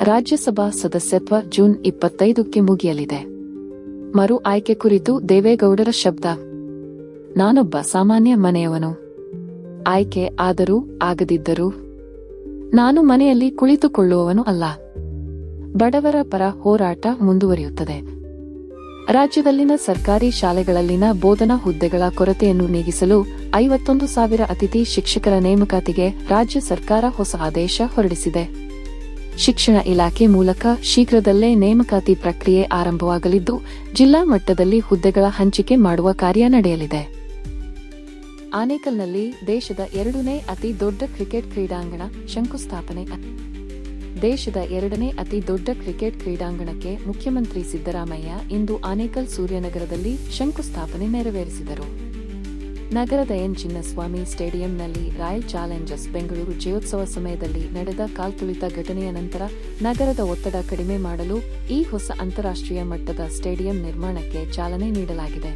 ರಾಜ್ಯಸಭಾ ಸದಸ್ಯತ್ವ ಜೂನ್ 25ಕ್ಕೆ ಮುಗಿಯಲಿದೆ. ಮರು ಆಯ್ಕೆ ಕುರಿತು ದೇವೇಗೌಡರ ಶಬ್ದ. ನಾನೊಬ್ಬ ಸಾಮಾನ್ಯ ಮನೆಯವನು. ಆಯ್ಕೆ ಆದರೂ ಆಗದಿದ್ದರೂ ನಾನು ಮನೆಯಲ್ಲಿ ಕುಳಿತುಕೊಳ್ಳುವವನು ಅಲ್ಲ. ಬಡವರ ಪರ ಹೋರಾಟ ಮುಂದುವರಿಯುತ್ತದೆ. ರಾಜ್ಯದಲ್ಲಿನ ಸರ್ಕಾರಿ ಶಾಲೆಗಳಲ್ಲಿನ ಬೋಧನಾ ಹುದ್ದೆಗಳ ಕೊರತೆಯನ್ನು ನೀಗಿಸಲು 51,000 ಅತಿಥಿ ಶಿಕ್ಷಕರ ನೇಮಕಾತಿಗೆ ರಾಜ್ಯ ಸರ್ಕಾರ ಹೊಸ ಆದೇಶ ಹೊರಡಿಸಿದೆ. ಶಿಕ್ಷಣ ಇಲಾಖೆ ಮೂಲಕ ಶೀಘ್ರದಲ್ಲೇ ನೇಮಕಾತಿ ಪ್ರಕ್ರಿಯೆ ಆರಂಭವಾಗಲಿದ್ದು, ಜಿಲ್ಲಾ ಮಟ್ಟದಲ್ಲಿ ಹುದ್ದೆಗಳ ಹಂಚಿಕೆ ಮಾಡುವ ಕಾರ್ಯ ನಡೆಯಲಿದೆ. ಆನೇಕಲ್ನಲ್ಲಿ ದೇಶದ 2ನೇ ಅತಿ ದೊಡ್ಡ ಕ್ರಿಕೆಟ್ ಕ್ರೀಡಾಂಗಣ ಶಂಕುಸ್ಥಾಪನೆ. ದೇಶದ 2ನೇ ಅತಿ ದೊಡ್ಡ ಕ್ರಿಕೆಟ್ ಕ್ರೀಡಾಂಗಣಕ್ಕೆ ಮುಖ್ಯಮಂತ್ರಿ ಸಿದ್ದರಾಮಯ್ಯ ಇಂದು ಆನೇಕಲ್ ಸೂರ್ಯನಗರದಲ್ಲಿ ಶಂಕುಸ್ಥಾಪನೆ ನೆರವೇರಿಸಿದರು. ನಗರದ ಎನ್ ಚಿನ್ನಸ್ವಾಮಿ ಸ್ಟೇಡಿಯಂನಲ್ಲಿ ರಾಯಲ್ ಚಾಲೆಂಜರ್ಸ್ ಬೆಂಗಳೂರು ಜಯೋತ್ಸವ ಸಮಯದಲ್ಲಿ ನಡೆದ ಕಾಲ್ತುಳಿತ ಘಟನೆಯ ನಂತರ ನಗರದ ಒತ್ತಡ ಕಡಿಮೆ ಮಾಡಲು ಈ ಹೊಸ ಅಂತಾರಾಷ್ಟ್ರೀಯ ಮಟ್ಟದ ಸ್ಟೇಡಿಯಂ ನಿರ್ಮಾಣಕ್ಕೆ ಚಾಲನೆ ನೀಡಲಾಗಿದೆ.